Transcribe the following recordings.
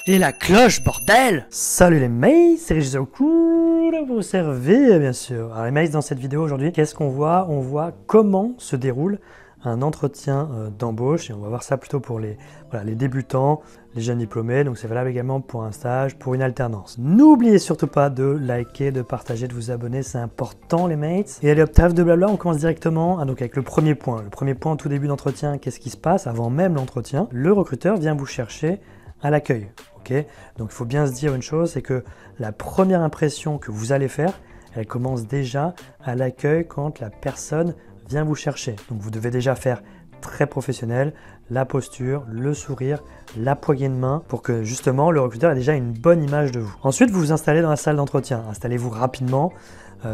Et la cloche, bordel! Salut les mails, c'est Régis cool de vous servir bien sûr. Alors les mails, dans cette vidéo aujourd'hui, qu'est-ce qu'on voit? On voit comment se déroule un entretien d'embauche et on va voir ça plutôt pour les débutants, les jeunes diplômés, donc c'est valable également pour un stage, pour une alternance. N'oubliez surtout pas de liker, de partager, de vous abonner, c'est important les mates. Et allez hop, trêve de blabla, on commence directement donc avec le premier point. Le premier point, tout début d'entretien, qu'est-ce qui se passe avant même l'entretien? Le recruteur vient vous chercher à l'accueil. Okay, donc il faut bien se dire une chose, c'est que la première impression que vous allez faire, elle commence déjà à l'accueil quand la personne vient vous chercher. Donc vous devez déjà faire très professionnel, la posture, le sourire, la poignée de main pour que justement le recruteur ait déjà une bonne image de vous. Ensuite, vous vous installez dans la salle d'entretien. Installez-vous rapidement,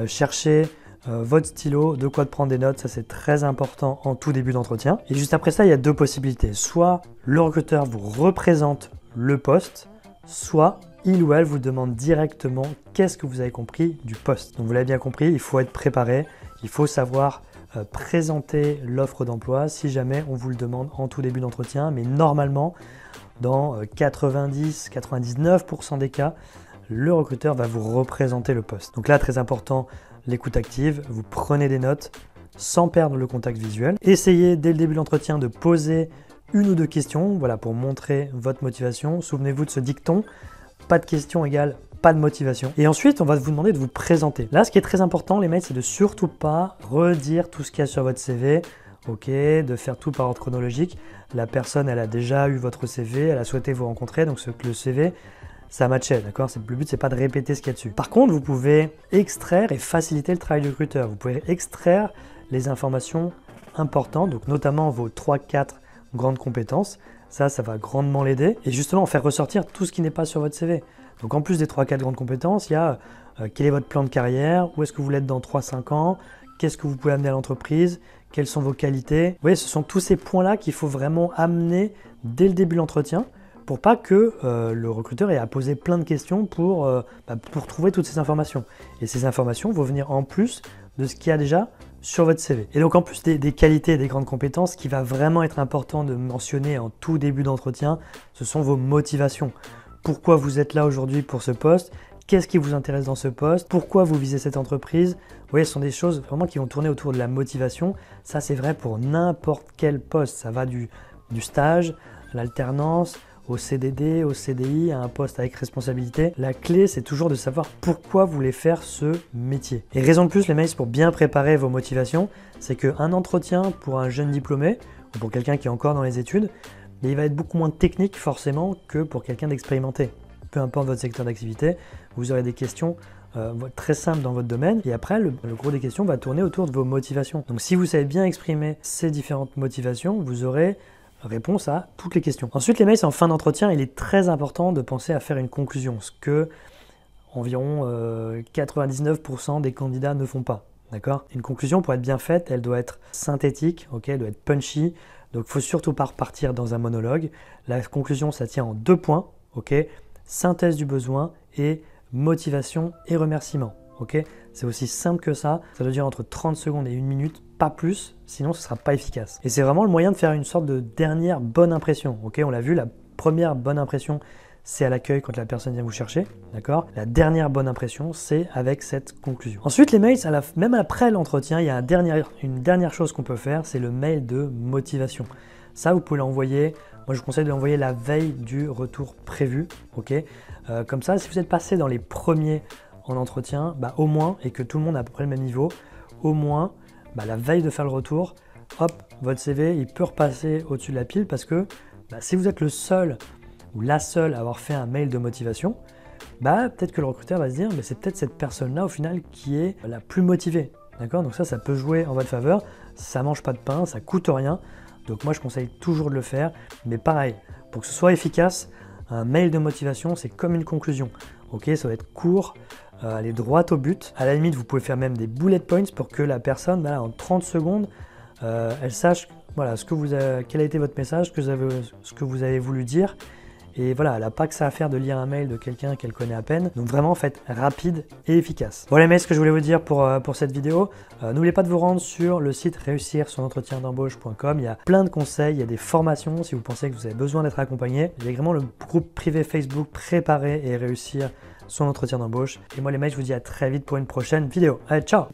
cherchez votre stylo, de quoi prendre des notes, ça c'est très important en tout début d'entretien. Et juste après ça, il y a deux possibilités. Soit le recruteur vous représente le poste, soit il ou elle vous demande directement qu'est-ce que vous avez compris du poste. Donc vous l'avez bien compris, il faut être préparé, il faut savoir présenter l'offre d'emploi si jamais on vous le demande en tout début d'entretien, mais normalement dans 90-99% des cas, le recruteur va vous représenter le poste. Donc là, très important, l'écoute active, vous prenez des notes sans perdre le contact visuel. Essayez dès le début de l'entretien de poser une ou deux questions, voilà, pour montrer votre motivation. Souvenez-vous de ce dicton, pas de question égale pas de motivation. Et ensuite, on va vous demander de vous présenter. Là, ce qui est très important, les mails, c'est de surtout pas redire tout ce qu'il y a sur votre CV, ok, de faire tout par ordre chronologique. La personne, elle a déjà eu votre CV, elle a souhaité vous rencontrer, donc le CV, ça matchait, d'accord? Le but, c'est pas de répéter ce qu'il y a dessus. Par contre, vous pouvez extraire et faciliter le travail du recruteur. Vous pouvez extraire les informations importantes, donc notamment vos 3-4 grandes compétences. Ça va grandement l'aider. Et justement, faire ressortir tout ce qui n'est pas sur votre CV. Donc en plus des 3-4 grandes compétences, il y a quel est votre plan de carrière, où est-ce que vous voulez être dans 3-5 ans, qu'est-ce que vous pouvez amener à l'entreprise, quelles sont vos qualités. Vous voyez, ce sont tous ces points-là qu'il faut vraiment amener dès le début de l'entretien pour pas que le recruteur ait à poser plein de questions pour trouver toutes ces informations. Et ces informations vont venir en plus de ce qu'il y a déjà sur votre CV. Et donc en plus des qualités et des grandes compétences, ce qui va vraiment être important de mentionner en tout début d'entretien, ce sont vos motivations. Pourquoi vous êtes là aujourd'hui pour ce poste? Qu'est-ce qui vous intéresse dans ce poste? Pourquoi vous visez cette entreprise? Vous voyez, ce sont des choses vraiment qui vont tourner autour de la motivation. Ça, c'est vrai pour n'importe quel poste. Ça va du stage, à l'alternance, au CDD, au CDI, à un poste avec responsabilité. La clé, c'est toujours de savoir pourquoi vous voulez faire ce métier. Et raison de plus, les mails, pour bien préparer vos motivations, c'est qu'un entretien pour un jeune diplômé ou pour quelqu'un qui est encore dans les études, il va être beaucoup moins technique forcément que pour quelqu'un d'expérimenté. Peu importe votre secteur d'activité, vous aurez des questions très simples dans votre domaine et après, le gros des questions va tourner autour de vos motivations. Donc si vous savez bien exprimer ces différentes motivations, vous aurez réponse à toutes les questions. Ensuite, les mails, en fin d'entretien, il est très important de penser à faire une conclusion, ce que environ 99% des candidats ne font pas. D'accord? Une conclusion, pour être bien faite, elle doit être synthétique, okay, elle doit être punchy. Donc, il ne faut surtout pas repartir dans un monologue. La conclusion, ça tient en 2 points. Okay, synthèse du besoin et motivation et remerciement. Okay, c'est aussi simple que ça. Ça doit durer entre 30 secondes et 1 minute, pas plus, sinon ce ne sera pas efficace. Et c'est vraiment le moyen de faire une sorte de dernière bonne impression. Okay, on l'a vu, la première bonne impression, c'est à l'accueil quand la personne vient vous chercher. D'accord? La dernière bonne impression, c'est avec cette conclusion. Ensuite, les mails, même après l'entretien, il y a une dernière chose qu'on peut faire, c'est le mail de motivation. Ça, vous pouvez l'envoyer. Moi, je vous conseille de l'envoyer la veille du retour prévu. Okay, comme ça, si vous êtes passé dans les premiers en entretien, au moins, et que tout le monde a à peu près le même niveau, au moins, la veille de faire le retour, hop, votre CV, il peut repasser au-dessus de la pile parce que si vous êtes le seul ou la seule à avoir fait un mail de motivation, peut-être que le recruteur va se dire, c'est peut-être cette personne-là au final qui est la plus motivée. D'accord? Donc ça peut jouer en votre faveur. Ça mange pas de pain, ça coûte rien. Donc moi, je conseille toujours de le faire. Mais pareil, pour que ce soit efficace, un mail de motivation, c'est comme une conclusion. Ok, ça va être court, aller droit au but. À la limite, vous pouvez faire même des bullet points pour que la personne, en 30 secondes, elle sache quel a été votre message, ce que vous avez voulu dire. Et voilà, elle n'a pas que ça à faire de lire un mail de quelqu'un qu'elle connaît à peine. Donc vraiment, faites rapide et efficace. Voilà, mais ce que je voulais vous dire pour cette vidéo. N'oubliez pas de vous rendre sur le site réussir-son-entretien-d'embauche.com. Il y a plein de conseils, il y a des formations si vous pensez que vous avez besoin d'être accompagné. Il y a également le groupe privé Facebook Préparer et réussir son entretien d'embauche. Et moi les mecs, je vous dis à très vite pour une prochaine vidéo. Allez, ciao!